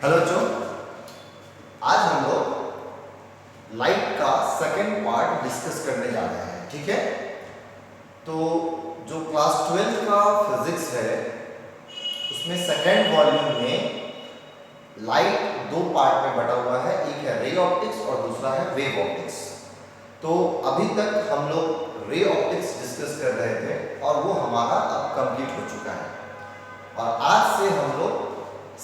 Hello बच्चों, आज हम लोग लाइट का सेकंड पार्ट डिस्कस करने जा रहे हैं। ठीक है, तो जो क्लास 12 का फिजिक्स है उसमें सेकंड वॉल्यूम में लाइट दो पार्ट में बटा हुआ है, एक है रे ऑप्टिक्स और दूसरा है वेव ऑप्टिक्स। तो अभी तक हम लोग रे ऑप्टिक्स डिस्कस कर रहे थे और वो हमारा अब कंप्लीट हो चुका है और आज से हम लोग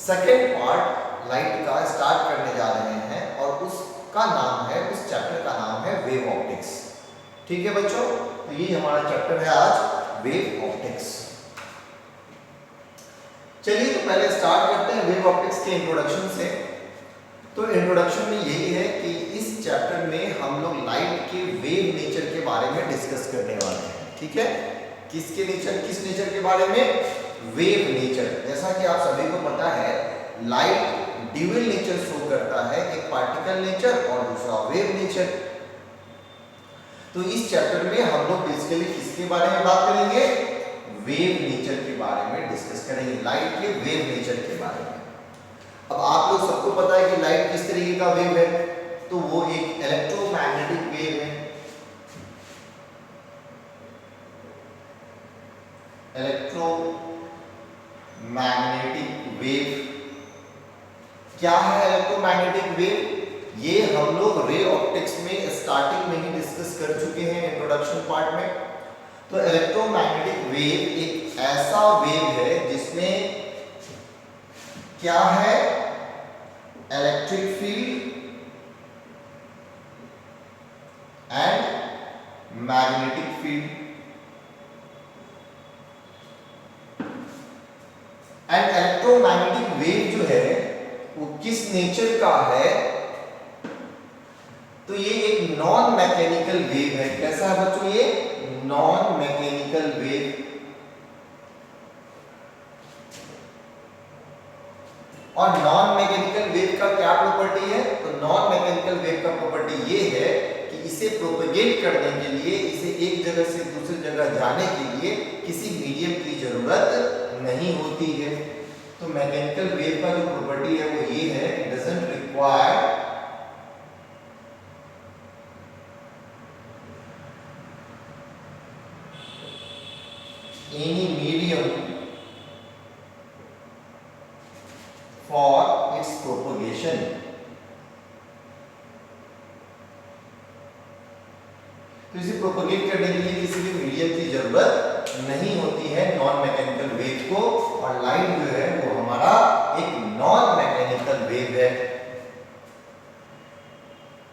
सेकंड पार्ट लाइट का स्टार्ट करने जा रहे हैं और उसका नाम है, उस चैप्टर का नाम है वेव ऑप्टिक्स। ठीक है बच्चों, तो ये हमारा चैप्टर है आज वेव ऑप्टिक्स। चलिए तो पहले स्टार्ट करते हैं वेव ऑप्टिक्स के इंट्रोडक्शन से। तो इंट्रोडक्शन में यही है कि इस चैप्टर में हम लोग लाइट के वेव नेचर के बारे में डिस्कस करने वाले हैं। ठीक है, किस नेचर के बारे में? Wave nature. जैसा कि आप सभी को पता है लाइट ड्यूअल नेचर शो करता है, एक पार्टिकल नेचर और दूसरा वेव नेचर। तो इस चैप्टर में हम लोग बेसिकली किसके बारे में बात करेंगे? वेव नेचर के बारे में डिस्कस करेंगे, लाइट के वेव नेचर के बारे में। अब आप लोग सबको पता है कि लाइट किस तरीके का वेव है, तो वो एक इलेक्ट्रोमैग्नेटिक वेव है। इलेक्ट्रोमैग्नेटिक वेव क्या है? इलेक्ट्रोमैग्नेटिक वेव ये हम लोग रे ऑप्टिक्स में स्टार्टिंग में ही डिस्कस कर चुके हैं इंट्रोडक्शन पार्ट में। तो इलेक्ट्रोमैग्नेटिक वेव एक ऐसा वेव है जिसमें क्या है? Electric field and magnetic field. And electromagnetic wave जो है वो किस नेचर का है? तो ये एक नॉन मैकेनिकल वेव है। कैसा है बच्चों? ये नॉन मैकेनिकल वेव। और नॉन मैकेनिकल वेव का क्या प्रॉपर्टी है? तो नॉन मैकेनिकल वेव का प्रॉपर्टी ये है कि इसे प्रोपेगेट करने के लिए, इसे एक जगह से दूसरी जगह जाने के लिए किसी मीडियम की जरूरत नहीं होती है। तो मैकेनिकल वेव का जो प्रॉपर्टी है वो ये है, it doesn't require any medium for its propagation. तो इसे प्रोपगेट करने के लिए किसी भी मीडियम की जरूरत नहीं होती है नॉन मैकेनिकल वेव को। और लाइट जो है वो हमारा एक नॉन मैकेनिकल वेव है।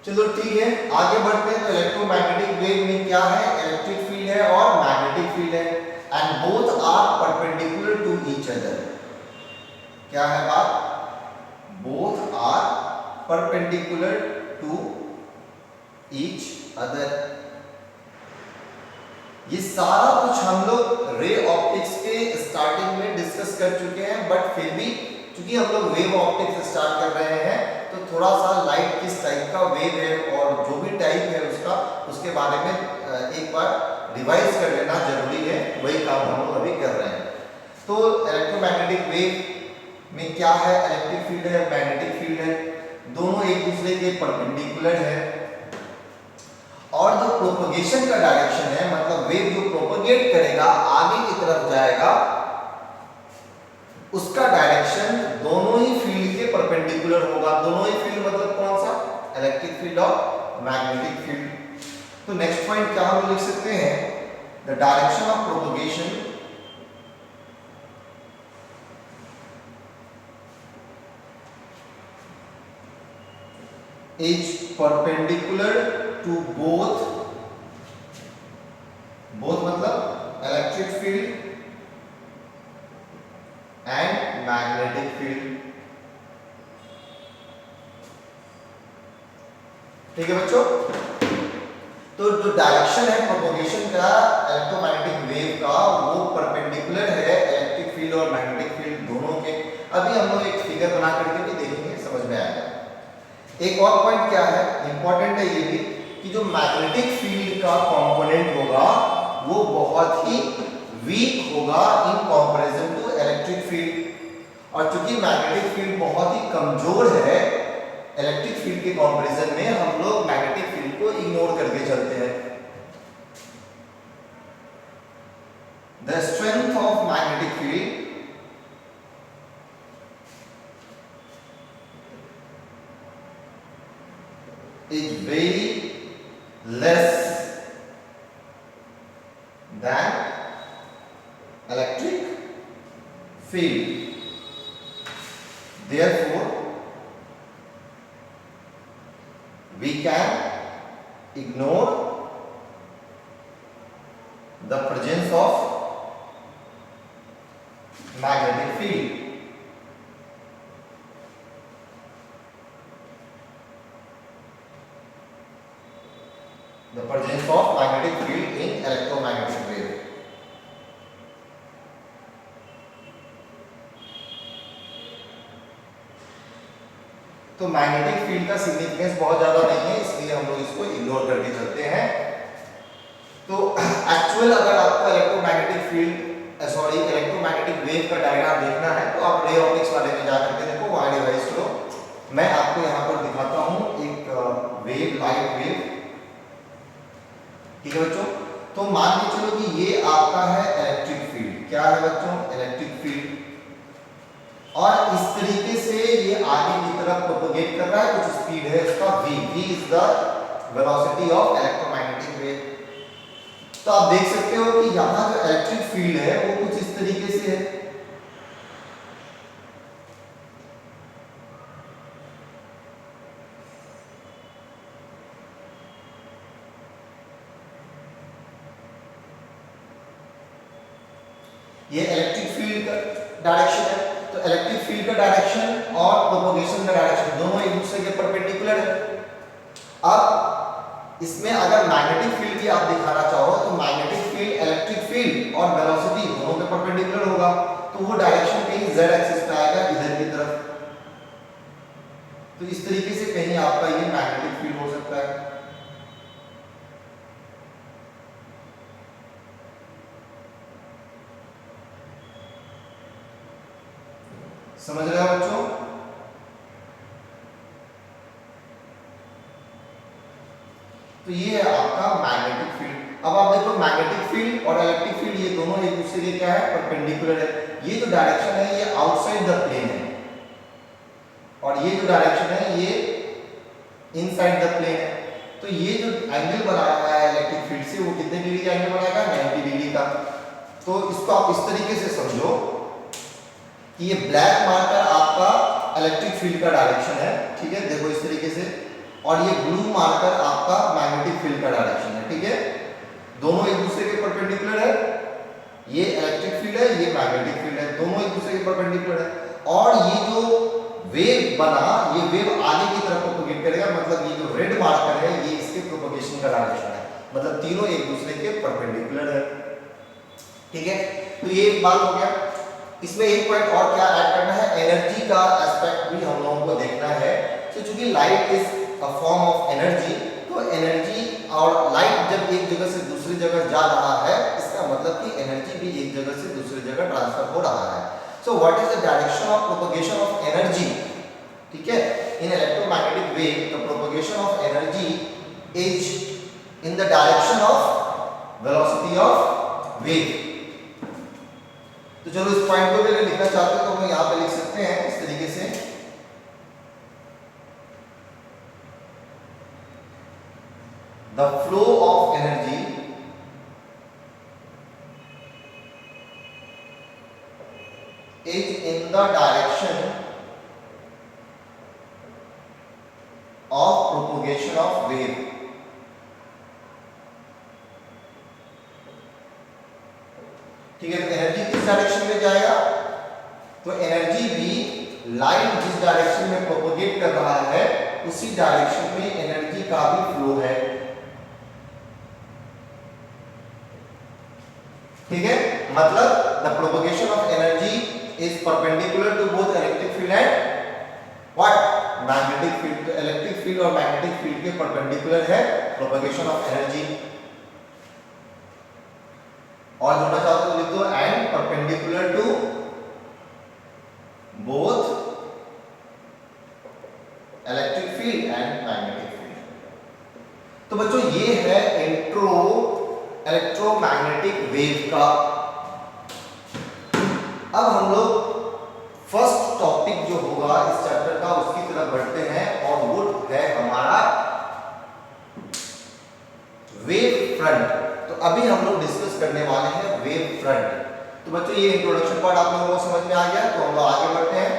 चलो ठीक है, आगे बढ़ते हैं। तो इलेक्ट्रोमैग्नेटिक वेव में क्या है? इलेक्ट्रिक फील्ड है और मैग्नेटिक फील्ड है and both are perpendicular to each other. क्या है बात? Both are perpendicular to each other. ये सारा कुछ हम लोग रे ऑप्टिक्स के स्टार्टिंग में डिस्कस कर चुके हैं, बट फिर भी क्योंकि हम लोग वेव ऑप्टिक्स स्टार्ट कर रहे हैं तो थोड़ा सा लाइट किस टाइप का वेव है और जो भी टाइप है उसका, उसके बारे में एक बार रिवाइज कर लेना जरूरी है। वही काम हम लोग अभी कर रहे हैं। तो इलेक्ट्रोमैग्नेटिक वेव में क्या है? इलेक्ट्रिक फील्ड है, मैग्नेटिक फील्ड है, दोनों एक दूसरे के परपेंडिकुलर है। और जो प्रोपगेशन का डायरेक्शन है, मतलब वेव जो प्रोपगेट करेगा, आगे की तरफ जाएगा, उसका डायरेक्शन दोनों ही फील्ड के परपेंडिकुलर होगा। दोनों ही फील्ड मतलब कौन सा? इलेक्ट्रिक फील्ड और मैग्नेटिक फील्ड। तो नेक्स्ट पॉइंट क्या हम लिख सकते हैं? The direction of propagation is perpendicular to both मतलब electric field and magnetic field. ठीक है बच्चों, तो जो डायरेक्शन है प्रोपगेशन का इलेक्ट्रोमैग्नेटिक वेव का वो परपेंडिकुलर है इलेक्ट्रिक फील्ड और मैग्नेटिक फील्ड दोनों के। अभी हम लोग एक फिगर बना करके भी देखेंगे, समझ में आएगा। एक और पॉइंट क्या है, इंपॉर्टेंट है ये भी, कि जो मैग्नेटिक फील्ड का कंपोनेंट होगा वो बहुत ही वीक होगा in comparison to electric field. और चूंकि मैग्नेटिक फील्ड बहुत ही कमजोर है इलेक्ट्रिक फील्ड के कंपैरिजन में, हम लोग मैग्नेटिक फील्ड को इग्नोर करके चलते हैं। The strength of magnetic field is very less than electric field. Therefore, we can ignore the presence of magnetic field. The presence of magnetic field in electromagnetic wave. तो magnetic field का significance बहुत ज्यादा नहीं है, इसलिए हम लोग इसको इग्नोर करके चलते हैं। तो एक्चुअल अगर आपको इलेक्ट्रोमैग्नेटिक फील्ड इलेक्ट्रोमैग्नेटिक वेव का डायग्राम देखना है तो आप रे ऑप्टिक्स वाले में जाकर के देखो, वहां डिवाइस करो। मैं आपको यहाँ पर दिखाता हूँ एक वेव, लाइट वेव, ठीक है बच्चों। तो मान के चलो कि ये आपका है इलेक्ट्रिक फील्ड। क्या है बच्चों? Electric field. और इस तरीके से ये आगे की तरफ प्रोपगेट कर रहा है, कुछ स्पीड है उसका v। v is the velocity of electromagnetic wave. तो आप देख सकते हो कि यहाँ जो इलेक्ट्रिक फील्ड है वो कुछ इस तरीके से है। ये इलेक्ट्रिक फील्ड का डायरेक्शन है। तो इलेक्ट्रिक फील्ड का डायरेक्शन और प्रोपगेशन का डायरेक्शन दोनों एक दूसरे के परपेंडिकुलर है। अब इसमें अगर मैग्नेटिक फील्ड की आप दिखाना चाहो तो मैग्नेटिक फील्ड इलेक्ट्रिक फील्ड और वेलोसिटी दोनों के परपेंडिकुलर होगा, तो वो डायरेक्शन कहीं z एक्सिस पे आएगा, इधर की तरफ। तो इस तरीके से कहीं आपका ये मैग्नेटिक फील्ड हो सकता है। समझ रहे हो बच्चों? तो ये है आपका मैग्नेटिक फील्ड। अब आप देखो मैग्नेटिक फील्ड और इलेक्ट्रिक फील्ड ये दोनों एक दूसरे के क्या है? परपेंडिकुलर है। ये जो डायरेक्शन है ये आउटसाइड द प्लेन है और ये जो डायरेक्शन है ये इनसाइड द प्लेन है। तो ये जो एंगल बनाया हुआ है इलेक्ट्रिक फील्ड से, वो कितने डिग्री का एंगल बनाएगा? 90 डिग्री का। तो इसको आप इस तरीके से समझो कि ये ब्लैक मार्कर आपका इलेक्ट्रिक फील्ड का डायरेक्शन है, ठीक है, देखो इस तरीके से। और ये ब्लू मार्कर आपका मैग्नेटिक फील्ड का डायरेक्शन है, ठीक है। दोनों एक दूसरे के परपेंडिकुलर है। ये इलेक्ट्रिक फील्ड है, ये मैग्नेटिक फील्ड है, दोनों एक दूसरे के परपेंडिकुलर है। और ये जो वेव बना, ये वेव आगे की तरफ प्रोपगेट करेगा, मतलब ये जो रेड मार्कर है ये इसके प्रोपगेशन का डायरेक्शन है, मतलब तीनों एक दूसरे के परपेंडिकुलर है, ठीक है। तो ये एक बात हो गया। इसमें एक पॉइंट और क्या ऐड करना है? एनर्जी का एस्पेक्ट भी हम लोगों को देखना है। तो चूंकि light is a form of energy, तो एनर्जी और लाइट जब एक जगह से दूसरी जगह जा रहा है, इसका मतलब कि एनर्जी भी एक जगह से दूसरी जगह ट्रांसफर हो रहा है। So what is the direction of propagation of energy? ठीक है, in electromagnetic wave the propagation of energy is in the direction of velocity of wave. तो चलो इस पॉइंट को भी अगर लिखना चाहते हो तो हम यहाँ पे लिख सकते हैं इस तरीके से। The flow of energy is in the direction of propagation of wave. ठीक है, तो एनर्जी किस डायरेक्शन में जाएगा? तो एनर्जी भी लाइट जिस डायरेक्शन में प्रोपगेट कर रहा है उसी डायरेक्शन में एनर्जी का भी फ्लो है, ठीक है। मतलब the propagation of energy is perpendicular to both electric field and what? Magnetic field. तो इलेक्ट्रिक फील्ड और मैग्नेटिक फील्ड के परपेंडिकुलर है प्रोपगेशन ऑफ एनर्जी। और जोड़ना चाहते हो तो लिख दो एंड परपेंडिकुलर टू अब हम लोग फर्स्ट टॉपिक जो होगा इस चैप्टर का उसकी तरफ बढ़ते हैं और वो है हमारा वेव फ्रंट। तो अभी हम लोग डिस्कस करने वाले हैं वेव फ्रंट। तो बच्चों ये इंट्रोडक्शन पार्ट आप लोगों को समझ में आ गया, तो हम लोग आगे बढ़ते हैं।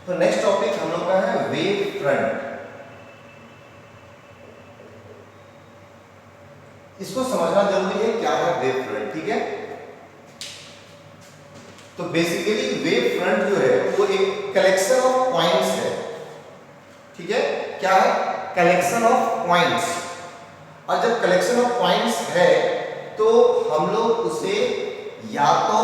तो नेक्स्ट टॉपिक हम लोग का है वेव फ्रंट। इसको समझना जरूरी है क्या है वेव फ्रंट, ठीक है। तो बेसिकली वेव फ्रंट जो है वो एक कलेक्शन ऑफ पॉइंट्स है, ठीक है। क्या है? Collection of points. और जब कलेक्शन ऑफ पॉइंट्स है तो हम लोग उसे या तो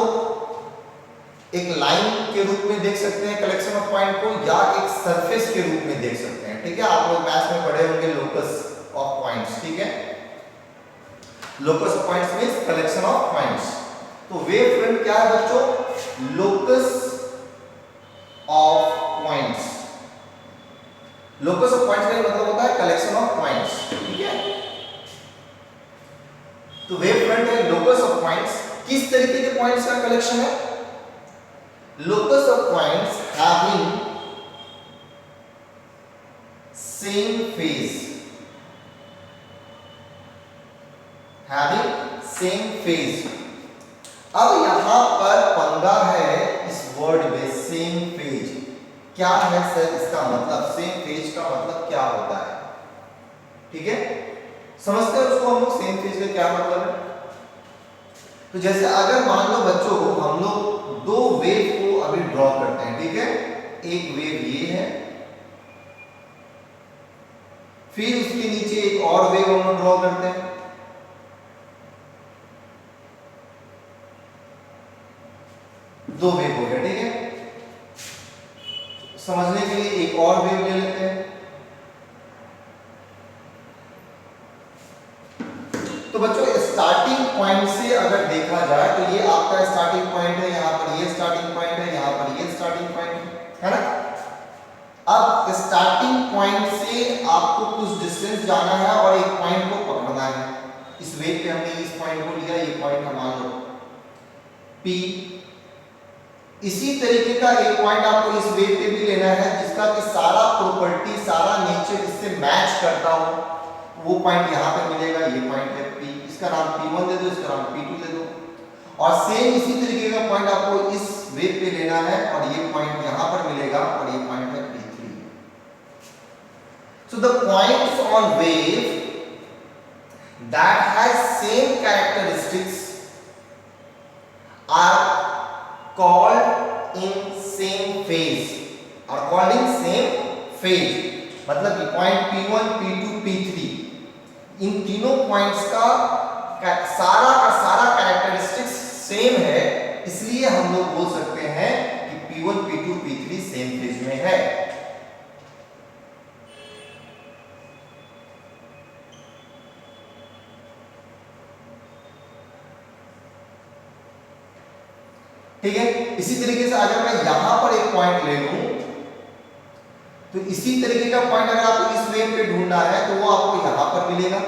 एक लाइन के रूप में देख सकते हैं कलेक्शन ऑफ पॉइंट को, या एक सरफेस के रूप में देख सकते हैं, ठीक है। आप लोग मैथ्स में पढ़े होंगे लोकस ऑफ पॉइंट्स, ठीक है। Locus of points means collection of points. तो वेव फ्रंट क्या है बच्चों? Locus of points. Locus of points का मतलब होता है कलेक्शन ऑफ पॉइंट्स, ठीक है। तो वेव फ्रंट है लोकस ऑफ पॉइंट्स। किस तरीके के पॉइंट्स का कलेक्शन है? Locus of points having same phase, having same phase। अब यहां पर पंगा है इस वर्ड में सेम फेज। क्या है सर इसका मतलब? सेम फेज का मतलब क्या होता है, ठीक है। समझते हैं उसको हम लोग, सेम फेज का क्या मतलब है। तो जैसे अगर मान लो बच्चों हम लोग दो वेव को अभी ड्रॉ करते हैं, ठीक है। एक वेव ये है, फिर उसके नीचे एक और वेव हम लोग ड्रॉ करते हैं। दो वेव हो गया, ठीक है। समझने के लिए एक और वेव ले लेते हैं। तो बच्चों स्टार्टिंग पॉइंट से अगर देखा जाए तो ये आपका स्टार्टिंग पॉइंट है, यहां पर ये स्टार्टिंग पॉइंट है, यहां पर ये स्टार्टिंग पॉइंट है ना। अब स्टार्टिंग पॉइंट से आपको कुछ डिस्टेंस जाना है और एक पॉइंट को पकड़ना है। इस वेव पे हमने इस पॉइंट को लिया, ये पॉइंट है मान लो P। इसी तरीके का एक पॉइंट आपको इस वेव पे भी लेना है जिसका कि सारा प्रॉपर्टी, सारा नेचर इससे मैच करता हो। वो पॉइंट यहां पे मिलेगा, ये पॉइंट है P, इसका नाम P1 दे दो, इसका नाम P2 दे दो। और सेम इसी तरीके का पॉइंट आपको इस वेव पे लेना है और ये पॉइंट यहां पर मिलेगा और ये पॉइंट है P3। So the points on wave that has same characteristics are called in same phase, are called in same phase. मतलब कि पॉइंट P1, P2, P3 इन तीनों पॉइंट्स का सारा कैरेक्टरिस्टिक्स सेम है, इसलिए हम लोग बोल सकते हैं कि P1, P2, P3 same phase में है। ठीक है। इसी तरीके से अगर मैं यहां पर एक पॉइंट ले लूं तो इसी तरीके का पॉइंट अगर आपको इस वेव पे ढूंढना है तो वो आपको यहां पर मिलेगा।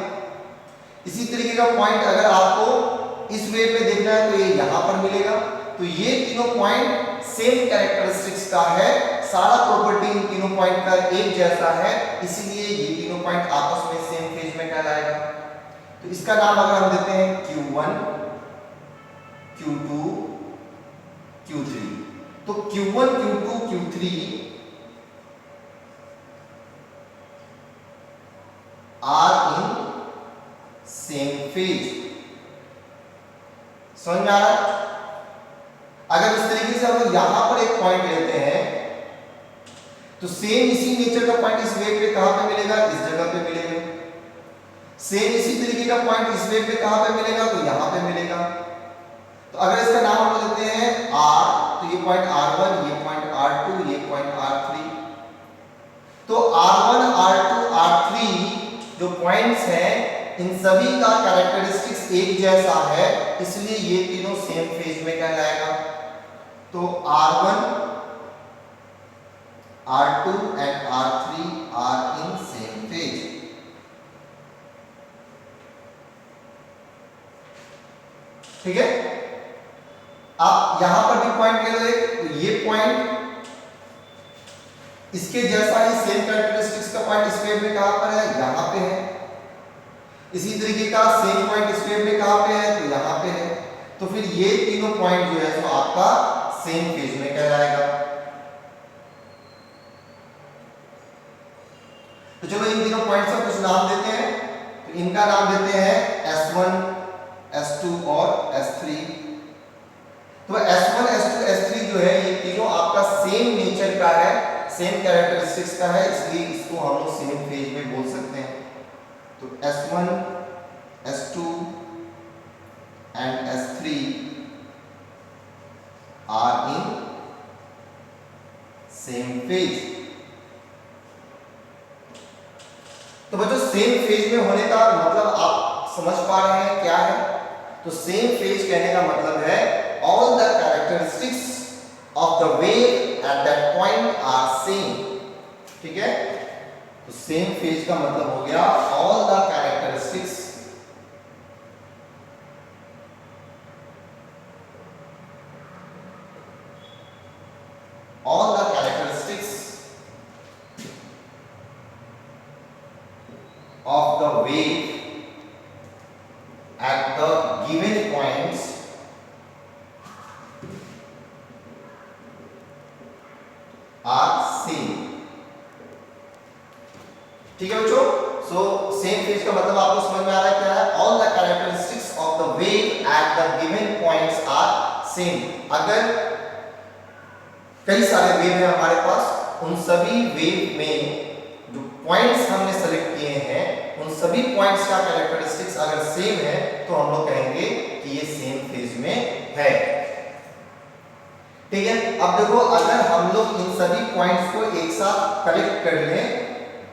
इसी तरीके का पॉइंट अगर आपको इस वेव पे देखना है तो ये यहां पर मिलेगा। तो ये तीनों पॉइंट सेम कैरेक्टरिस्टिक्स का है, सारा प्रॉपर्टी इन तीनों पॉइंट का एक जैसा है, इसीलिए ये तीनों पॉइंट आपस में सेम फेज में कहलाएगा। तो इसका नाम अगर हम देते हैं Q1, Q2, Q3, तो Q1, Q2, Q3 are in same phase. समझ में आ रहा है? अगर इस तरीके से हम लोग यहां पर एक पॉइंट लेते हैं तो सेम इसी नेचर का पॉइंट इस वेव पे कहां पे मिलेगा? इस जगह पे मिलेगा। सेम इसी तरीके का पॉइंट इस वेव पे कहां पे मिलेगा? तो यहां पे मिलेगा। तो अगर इसका नाम हम लेते हैं R, तो ये पॉइंट R1, ये पॉइंट R2, ये पॉइंट R3। तो R1, R2, R3 जो पॉइंट्स हैं इन सभी का कैरेक्टरिस्टिक्स एक जैसा है, इसलिए ये तीनों सेम फेज में कहलाएगा। तो R1, R2 and R3 are in same phase। ठीक है? आप यहां पर भी पॉइंट ले लो एक, तो ये पॉइंट इसके जैसा ही सेम कैरेक्टरिस्टिक्स का पॉइंट इस वेव में कहां पर है? यहां पे है। इसी तरीके का सेम पॉइंट इस वेव में कहां पे है? तो यहां पे है। तो फिर ये तीनों पॉइंट जो है सो आपका सेम फेज में कहलाएगा। तो चलो इन तीनों पॉइंट्स का कुछ नाम देते हैं। तो इनका नाम देते हैं S1, S2 और S3। तो S1, S2, S3 जो है ये तीनों आपका सेम नेचर का है, सेम कैरेक्टरिस्टिक्स का है, इसलिए इसको हम लोग सेम फेज में बोल सकते हैं। तो S1, S2 and S3 are in same phase। तो बच्चों सेम फेज में होने का मतलब आप समझ पा रहे हैं क्या है? तो सेम फेज कहने का मतलब है all the characteristics of the wave at that point are same. ठीक है? तो सेम फेज का मतलब हो गया all the characteristics of the wave at the given points are same। ठीक है बच्चों? सो सेम फेज का मतलब आपको समझ में आ रहा है क्या है? All the characteristics of the wave at the given points are same. अगर कई सारे वेव है हमारे पास, उन सभी वेव में जो पॉइंट्स हमने सेलेक्ट किए हैं उन सभी पॉइंट्स का कैरेक्टरिस्टिक्स अगर सेम है तो हम लोग कहेंगे कि ये सेम फेज में है। ठीक है? अब देखो अगर हम लोग इन सभी पॉइंट्स को एक साथ कलेक्ट कर लें,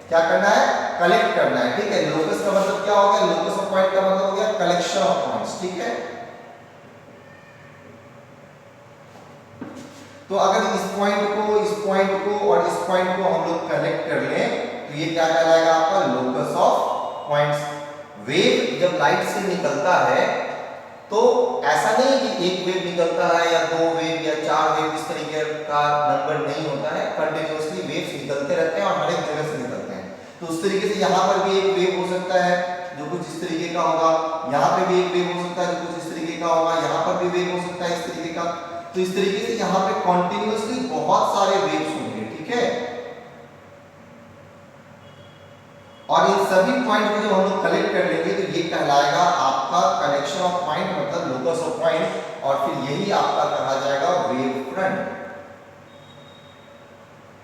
क्या करना है? कलेक्ट करना है। ठीक है? लोकस का मतलब क्या हो गया? लोकस ऑफ पॉइंट का मतलब हो गया कलेक्शन ऑफ पॉइंट्स। ठीक है? तो अगर इस पॉइंट को, इस पॉइंट को और इस पॉइंट को हम लोग कलेक्ट कर लें तो ये क्या कहलाएगा आपका? Locus of points. वेव जब लाइट से निकलता है तो ऐसा नहीं कि एक वेव निकलता है या दो वेव या चार वेव, इस तरीके का नंबर नहीं होता है। कंटिन्यूअसली वेव्स निकलते रहते हैं और हर एक जगह से निकलते हैं। तो उस तरीके से यहाँ पर भी एक वेव हो सकता है जो कुछ इस तरीके का होगा, यहाँ पे भी एक वेव हो सकता है जो कुछ इस तरीके का होगा, यहाँ पर भी वेव हो सकता है इस तरीके का। तो इस तरीके से यहाँ पे कंटिन्यूअसली बहुत सारे वेव्स होंगे। ठीक है? और इन सभी पॉइंट को जब हम लोग कलेक्ट कर लेंगे तो ये कहलाएगा आपका कलेक्शन ऑफ पॉइंट, मतलब लोकस ऑफ पॉइंट, और फिर यही आपका कहा जाएगा वेव फ्रंट।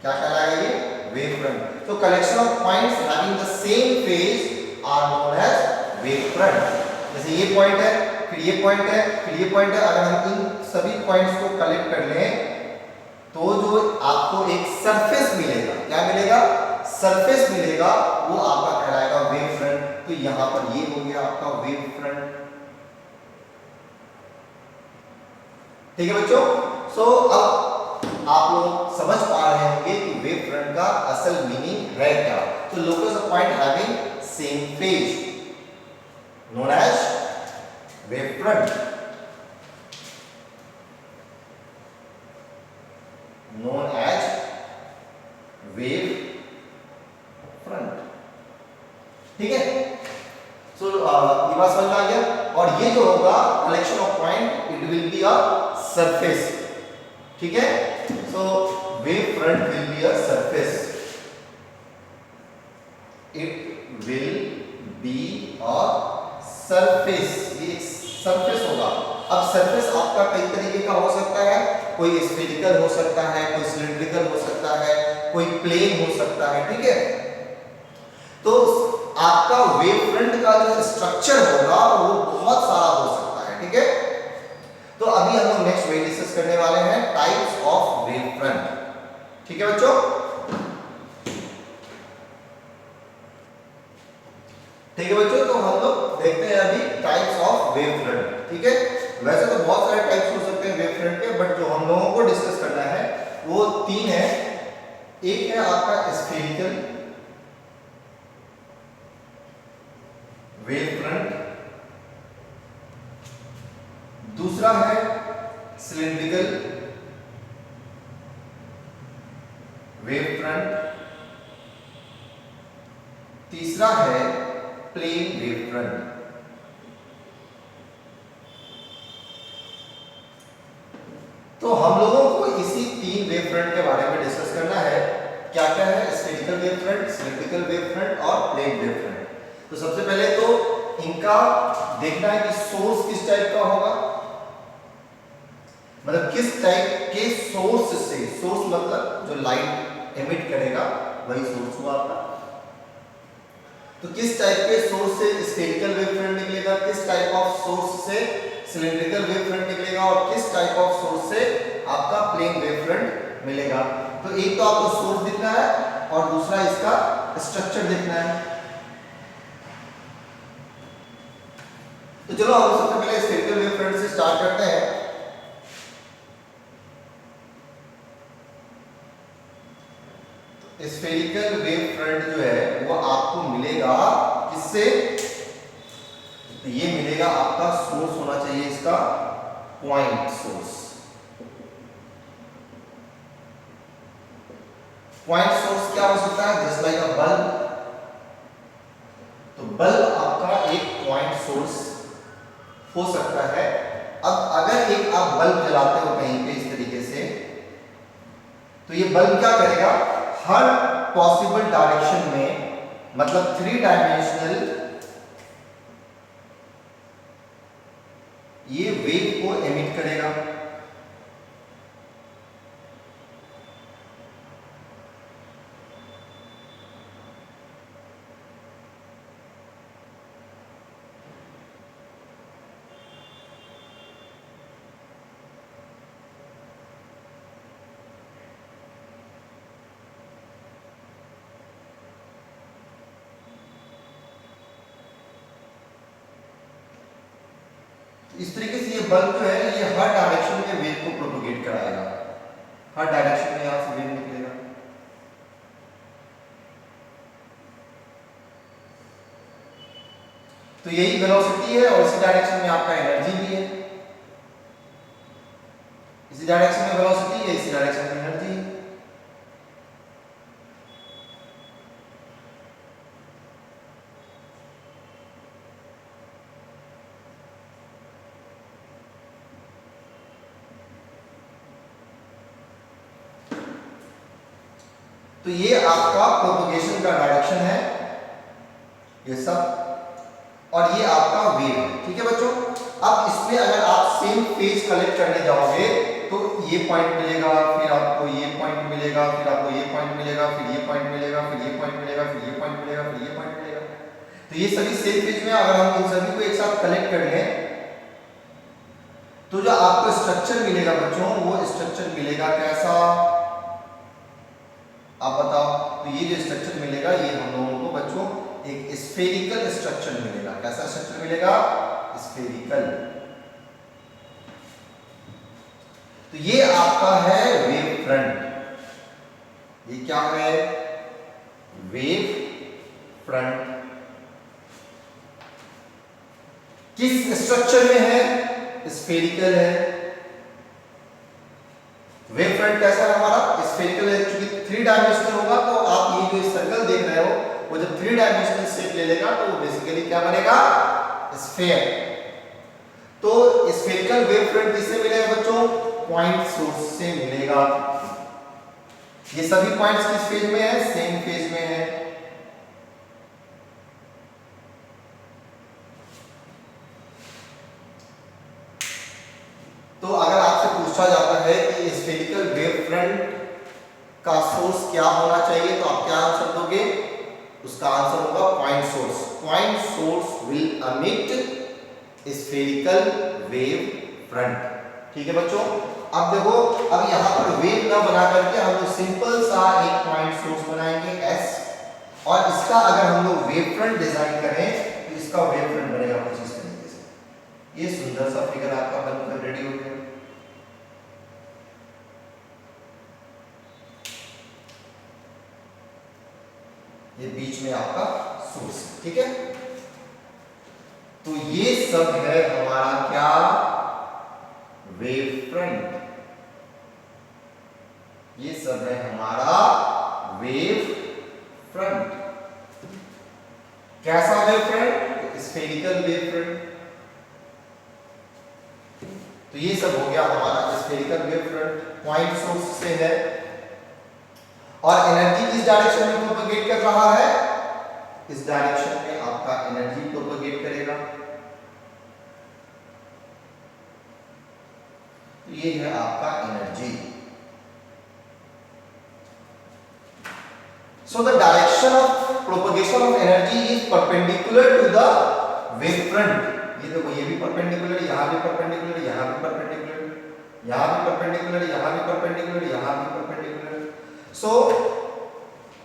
क्या कहलाएगा ये? Wave front. तो collection of points having the same phase are known as wave front. जैसे ये पॉइंट है, फिर ये पॉइंट है, फिर ये पॉइंट है। अगर हम इन सभी पॉइंट्स को कलेक्ट कर लें तो जो आपको एक सरफेस मिलेगा, क्या मिलेगा? सरफेस मिलेगा, वो आपका कहलाएगा वेव फ्रंट। तो यहां पर ये हो गया आपका वेव फ्रंट। ठीक है बच्चों? सो अब आप लोग समझ पा रहे होंगे कि वेव फ्रंट का असल मीनिंग है क्या। तो locus of point having same phase known as wave front, known as wave front। ठीक है? सो ये बात समझ में आ गया। और ये जो होगा collection of point, it will be a surface. ठीक है? So wave front will be a surface, it will surface, ये एक सरफेस होगा। अब सरफेस आपका कई तरीके का हो सकता है, कोई स्फेरिकल हो सकता है, कोई सिलिंड्रिकल हो सकता है, कोई प्लेन हो सकता है, ठीक है। तो आपका वेव फ्रंट का जो स्ट्रक्चर होगा वो बहुत सारा हो सकता है, ठीक है। तो अभी हम लोग नेक्स्ट वही डिस्कस करने वाले हैं, टाइप्स ऑफ वेव फ्रंट, ठीक है बच्चों। ठीक है बच्चों, तो हम लोग देखते हैं अभी टाइप्स ऑफ वेव फ्रंट, ठीक है। वैसे तो बहुत सारे टाइप्स हो सकते हैं वेव फ्रंट के, बट जो हम लोगों को डिस्कस करना है वो 3 है। एक है आपका स्फेरिकल वेव फ्रंट, दूसरा है सिलिंड्रिकल वेव फ्रंट, तीसरा है प्लेन वेव फ्रंट। तो हम लोगों को इसी 3 वेव फ्रंट के बारे में डिस्कस करना है। क्या क्या है? Spherical wave front, cylindrical wave front और प्लेन वेव फ्रंट। तो सबसे पहले तो इनका देखना है कि सोर्स किस टाइप का होगा, मतलब किस टाइप के सोर्स से, सोर्स मतलब जो लाइट एमिट करेगा वही सोर्स हुआ आपका। तो किस टाइप के सोर्स से स्फेरिकल वेव फ्रंट निकलेगा, किस टाइप ऑफ सोर्स से सिलिंड्रिकल वेव फ्रंट निकलेगा और किस टाइप ऑफ सोर्स से आपका प्लेन वेव फ्रंट मिलेगा। तो एक तो आपको सोर्स दिखना है और दूसरा इसका स्ट्रक्चर देखना है। तो चलो हम सबसे पहले स्फेरिकल वेव फ्रंट से स्टार्ट करते हैं। स्फेरिकल वेव फ्रंट जो है वो आपको मिलेगा किससे? तो ये मिलेगा आपका सोर्स होना चाहिए इसका पॉइंट सोर्स। पॉइंट सोर्स क्या हो सकता है? जस्ट लाइक अ बल्ब। तो बल्ब आपका एक पॉइंट सोर्स हो सकता है। अब अगर एक आप बल्ब जलाते हो कहीं पे इस तरीके से, तो ये बल्ब क्या करेगा? हर पॉसिबल डायरेक्शन में, मतलब 3 डायमेंशनल ये वेव को एमिट करेगा। इस तरीके से ये बल्ब जो है ये हर डायरेक्शन में वेव को प्रोपोगेट कराएगा, हर डायरेक्शन में यहां से वेव निकलेगा। तो यही वेलोसिटी है और इसी डायरेक्शन में आपका एनर्जी भी है। इसी डायरेक्शन में वेलोसिटी है, इसी डायरेक्शन में एनर्जी है। तो ये आपका प्रोपगेशन का डायरेक्शन है, ये सब, और ये आपका वेव है, ठीक है बच्चों। अब इसमें अगर आप सेम फेज कलेक्ट करने जाओगे तो ये पॉइंट मिलेगा, फिर आपको ये पॉइंट मिलेगा, फिर आपको ये पॉइंट मिलेगा, फिर ये पॉइंट मिलेगा, फिर ये पॉइंट मिलेगा, फिर ये पॉइंट मिलेगा, फिर ये पॉइंट मिलेगा। तो ये सभी सेम फेज में अगर हम इन सभी को एक साथ कलेक्ट कर लें तो जो आपको स्ट्रक्चर मिलेगा बच्चों, वो स्ट्रक्चर मिलेगा कैसा? आप बताओ। तो ये जो स्ट्रक्चर मिलेगा ये हम लोगों को बच्चों एक स्फेरिकल स्ट्रक्चर मिलेगा। कैसा स्ट्रक्चर मिलेगा? स्फेरिकल। तो ये आपका है वेव फ्रंट। ये क्या है? Wave front. किस स्ट्रक्चर में है? स्फेरिकल है। वेव फ्रंट कैसा है हमारा? स्फेरिकल है। क्योंकि 3 डायमेंशनल होगा तो आप ये जो सर्कल देख रहे हो वो जब 3 डायमेंशनल शेप ले लेगा तो वो बेसिकली क्या बनेगा? स्फेयर। तो स्फेरिकल वेव फ्रंट किससे मिलेगा बच्चों? पॉइंट सोर्स से मिलेगा। ये सभी पॉइंट्स किस फेज में है? सेम फेज में है। उसका आंसर होगा point source. Point source will अमिट स्फेरिकल वेव फ्रंट। ठीक है बच्चों, अब देखो, अब यहां पर वेव ना बना करके हम लोग सिंपल सा एक पॉइंट सोर्स बनाएंगे S, और इसका अगर हम लोग वेव फ्रंट डिजाइन करें तो इसका वेव फ्रंट बनेगा कुछ इस तरीके से। ये सुंदर सा फिगर आपका बनकर रेडी हो गया। ये बीच में आपका सोर्स है, ठीक है। तो ये सब है हमारा क्या, वेव फ्रंट। ये सब है हमारा वेव फ्रंट। कैसा wave front? Spherical wave front. तो ये सब हो गया हमारा spherical wave front, point source से है। और एनर्जी किस डायरेक्शन में प्रोपेगेट कर रहा है? इस डायरेक्शन में आपका एनर्जी प्रोपेगेट करेगा। तो ये है आपका energy. So the direction of propagation of energy is perpendicular to the wave front. ये देखो, ये भी परपेंडिकुलर, यहाँ भी परपेंडिकुलर, यहाँ भी परपेंडिकुलर, यहाँ भी परपेंडिकुलर, यहाँ भी परपेंडिकुलर, यहाँ भी perpendicular. So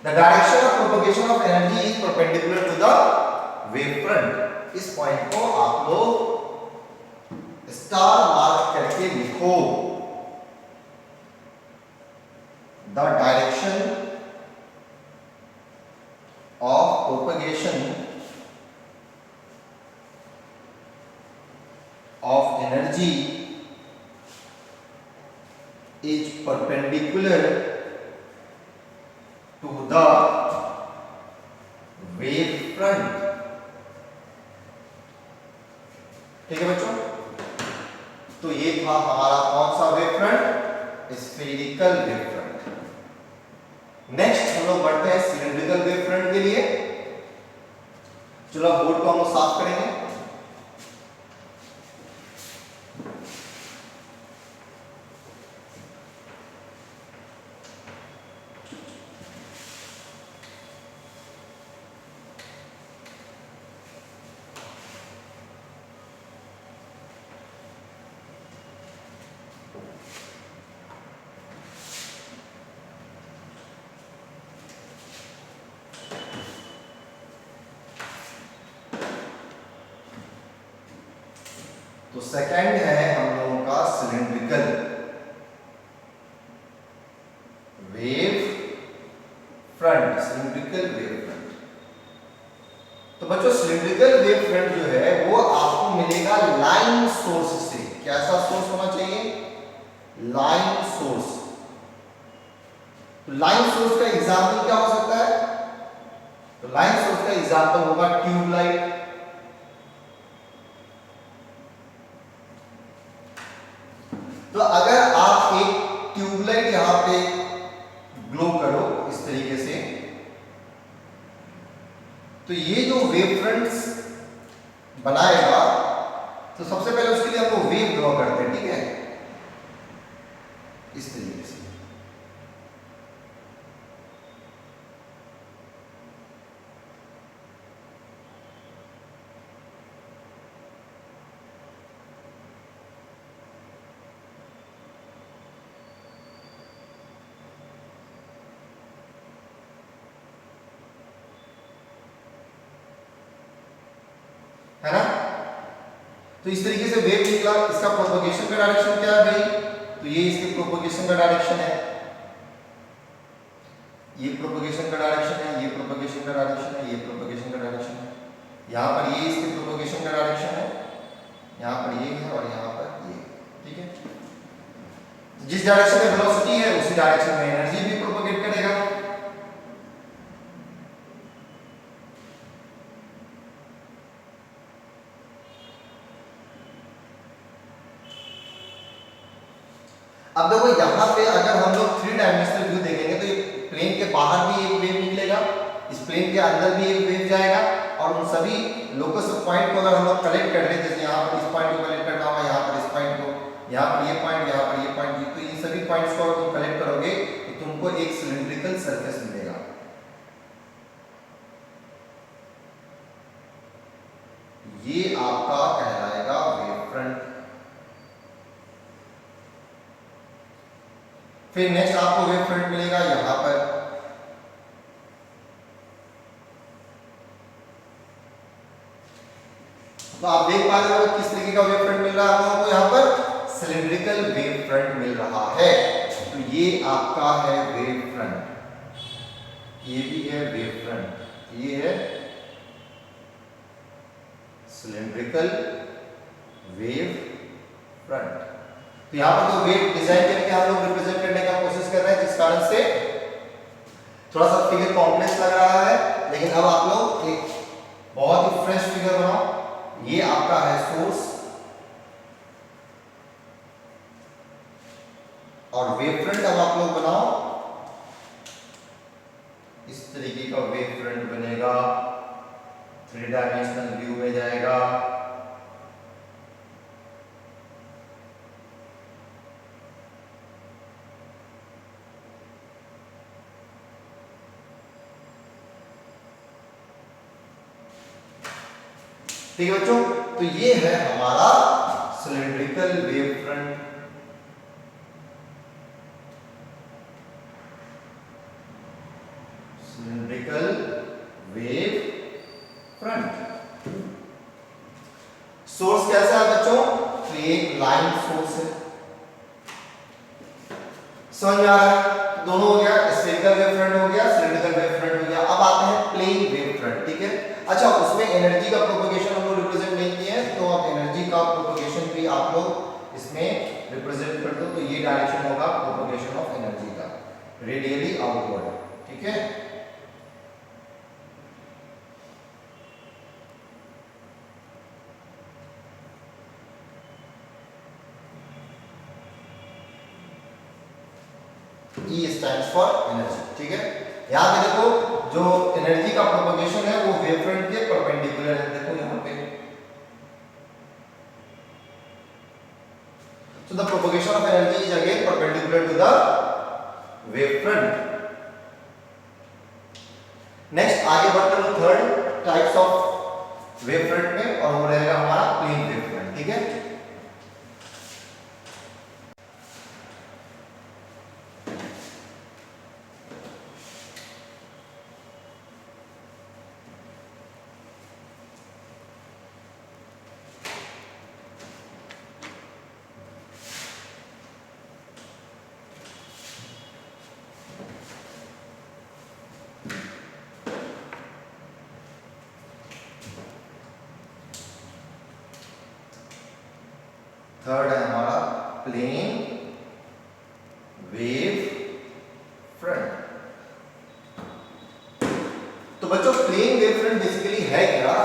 the direction of propagation of energy is perpendicular to the wave front. इस पॉइंट को आप लोग स्टार मार्क करके लिखो। The direction of propagation of energy is perpendicular to the wave front। ठीक है बच्चों, तो ये था हमारा कौन सा wave front? Spherical wave front. Next हम लोग बढ़ते हैं सिलेंड्रिकल वेव फ्रंट के लिए। चलो बोर्ड को हम लोग साफ करेंगे। तो सेकंड है हम लोगों का cylindrical wave front. Cylindrical wave front, तो बच्चों सिलेंड्रिकल वेव फ्रंट जो है वो आपको मिलेगा लाइन सोर्स से। कैसा सोर्स होना चाहिए? Line source. तो लाइन सोर्स का एग्जांपल क्या हो सकता है? तो लाइन सोर्स का एग्जांपल होगा ट्यूबलाइट। तो अगर आप एक ट्यूबलाइट यहां पे ग्लो करो इस तरीके से, तो ये जो वेव फ्रंट्स बनाएगा, तो सबसे पहले उसके लिए हम लोग वेव ड्रॉ करते हैं, ठीक है, इस तरीके से। है ना? तो इस तरीके से वेव निकला। इसका प्रोपगेशन का डायरेक्शन क्या है भाई? तो ये इसके प्रोपगेशन का डायरेक्शन है, ये प्रोपगेशन का डायरेक्शन है, ये प्रोपगेशन का डायरेक्शन है, ये प्रोपगेशन का डायरेक्शन है। यहाँ पर ये इसके प्रोपगेशन का डायरेक्शन है, यहाँ पर ये है और यहाँ पर ये, ठीक है। जिस डायरेक्शन में वेलोसिटी है उसी डायरेक्शन में एनर्जी भी प्रोपगेट करेगा। अब देखो यहाँ पे अगर हम लोग 3 डायमेंशनल व्यू देखेंगे तो प्लेन के बाहर भी एक वेव निकलेगा, इस प्लेन के अंदर भी एक वेव जाएगा, और उन सभी लोकस पॉइंट को अगर हम लोग कलेक्ट कर ले, जैसे यहाँ पर इस पॉइंट को कलेक्ट करना होगा, यहाँ पर इस पॉइंट को, यहाँ पर ये पॉइंट, यहाँ पर ये पॉइंट, तो इन सभी पॉइंट्स को अगर तुम कलेक्ट करोगे तो तुमको एक सिलिंड्रिकल सरफेस मिलेगा। ये आपका कहलाएगा वेव फ्रंट। फिर नेक्स्ट आपको वेव फ्रंट मिलेगा यहां पर, तो आप देख पा रहे हो किस तरीके का वेव फ्रंट मिल रहा है हम लोगों को, यहां पर सिलिंड्रिकल वेव फ्रंट मिल रहा है। तो ये आपका है वेव फ्रंट, ये भी है वेव फ्रंट, ये है सिलिंड्रिकल वेव फ्रंट। तो यहां पर तो वेव डिजाइन करके हम लोग रिप्रेजेंट करने का कोशिश कर रहे हैं, जिस कारण से थोड़ा सा फिगर कॉम्प्लेक्स लग रहा है, लेकिन अब आप लोग एक बहुत ही फ्रेश फिगर बनाओ। ये आपका है सोर्स और वेव फ्रंट अब आप लोग बनाओ, इस तरीके का वेव फ्रंट बनेगा, 3 डायमेंशनल व्यू में जाएगा। ठीक है बच्चों, तो ये है हमारा cylindrical wave front. Cylindrical wave front. Source कैसा है बच्चों? तो ये एक लाइन सोर्स है, समझ में आ रहा है? दोनों हो गया, स्फेरिकल वेव फ्रंट हो गया, सिलिंड्रिकल वेव फ्रंट हो गया। अब आते हैं प्लेन वेव फ्रंट। ठीक है, अच्छा उसमें एनर्जी का प्रोपगेशन हम लोग रिप्रेजेंट नहीं किए हैं, तो अब एनर्जी का प्रोपगेशन भी आप लोग इसमें रिप्रेजेंट कर दो। तो ये डायरेक्शन होगा प्रोपगेशन ऑफ एनर्जी का, रेडियली आउटवर्ड। ठीक है, E stands for एनर्जी। ठीक है, यहाँ पे देखो जो एनर्जी का प्रोपगेशन है वो वेव फ्रंट के परपेंडिकुलर है। देखो यहाँ पे, so the propagation of energy is again perpendicular to the wave front. Next आगे बढ़ते हैं third types of wave front में, और वो रहेगा हमारा प्लेन वेव फ्रंट। ठीक है, थर्ड है हमारा प्लेन वेव फ्रंट। तो बच्चों प्लेन वेव फ्रंट बेसिकली है क्या?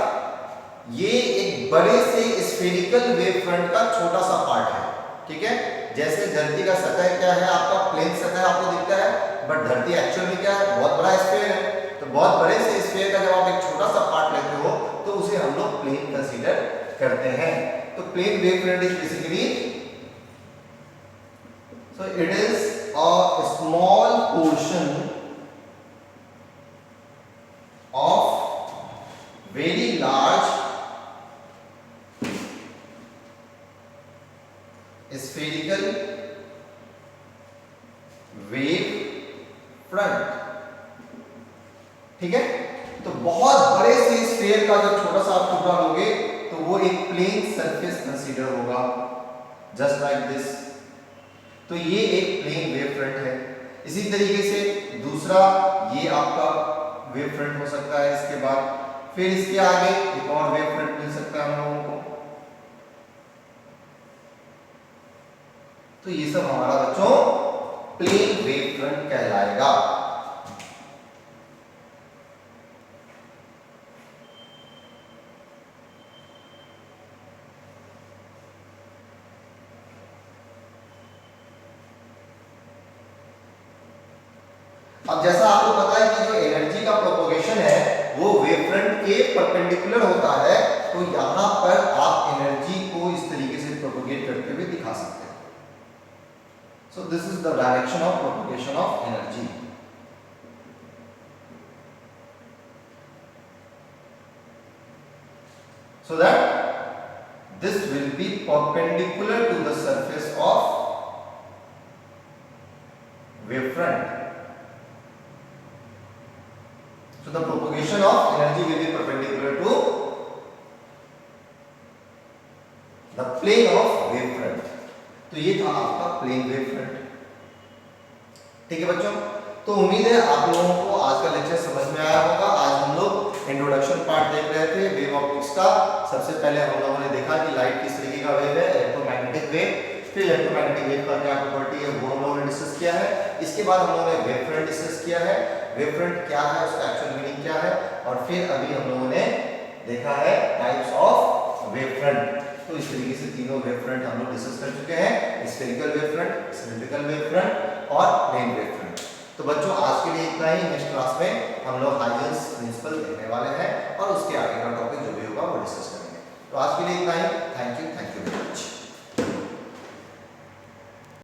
ये एक बड़े से स्फेरिकल वेव फ्रंट का छोटा सा पार्ट है। ठीक है, जैसे धरती का सतह क्या है, आपका प्लेन सतह आपको दिखता है, बट धरती एक्चुअल में क्या है? बहुत बड़ा स्फीयर है। तो बहुत बड़े से स्फीयर का जब आप एक छोटा सा पार्ट लेते हो तो उसे हम लोग प्लेन कंसीडर करते हैं। तो plane wave front is basically, so it is a small portion of very large spherical wave front। ठीक है, तो बहुत बड़े से स्फीयर का जब छोटा सा आप टुकड़ा लोगे तो वो एक प्लेन सरफेस कंसीडर होगा, जस्ट लाइक दिस। तो ये एक प्लेन वेव फ्रंट है। इसी तरीके से दूसरा ये आपका वेव फ्रंट हो सकता है। इसके बाद फिर इसके आगे एक और वेव फ्रंट मिल सकता है हम लोगों को। तो ये सब हमारा बच्चों प्लेन वेव फ्रंट कहलाएगा। अब जैसा आपको पता है कि जो एनर्जी का प्रोपगेशन है वो वेव फ्रंट के परपेंडिकुलर होता है, तो यहां पर आप एनर्जी को इस तरीके से प्रोपगेट करते हुए दिखा सकते हैं। So this is the direction of propagation of energy. so that this will be perpendicular to the surface of wavefront. So the propagation of energy will be perpendicular to the plane of wavefront. तो ये था आपका plane wavefront. ठीक है बच्चों, तो उम्मीद है आप लोगों को आज का लेक्चर समझ में आया होगा। आज हम लोग इंट्रोडक्शन पार्ट देख रहे थे वेव ऑप्टिक्स का। सबसे पहले हम लोगों ने देखा कि लाइट किस तरीके का वेव है, इलेक्ट्रोमैग्नेटिक वेव। फिर इलेक्ट्रोमैग्नेटिक वेव का क्या प्रॉपर्टी है वो हम लोगों ने डिस्कस किया है। इसके बाद हम लोगों ने वेवफ्रंट डिस्कस किया है, वेवफ्रंट क्या है, उसका एक्चुअल मीनिंग क्या है, और फिर अभी हम लोगों ने देखा है टाइप्स ऑफ वेवफ्रंट। तो इस तरीके से तीनों वेवफ्रंट हम लोग डिस्कस कर चुके हैं, स्फेरिकल वेवफ्रंट, सिलिंड्रिकल वेवफ्रंट और प्लेन वेवफ्रंट। तो बच्चों आज के लिए इतना ही। नेक्स्ट क्लास में हम लोग हाइजेंस प्रिंसिपल देखने वाले हैं और उसके आगे का टॉपिक जो भी होगा वो डिस्कस करेंगे। तो आज के लिए इतना ही। Thank you very much.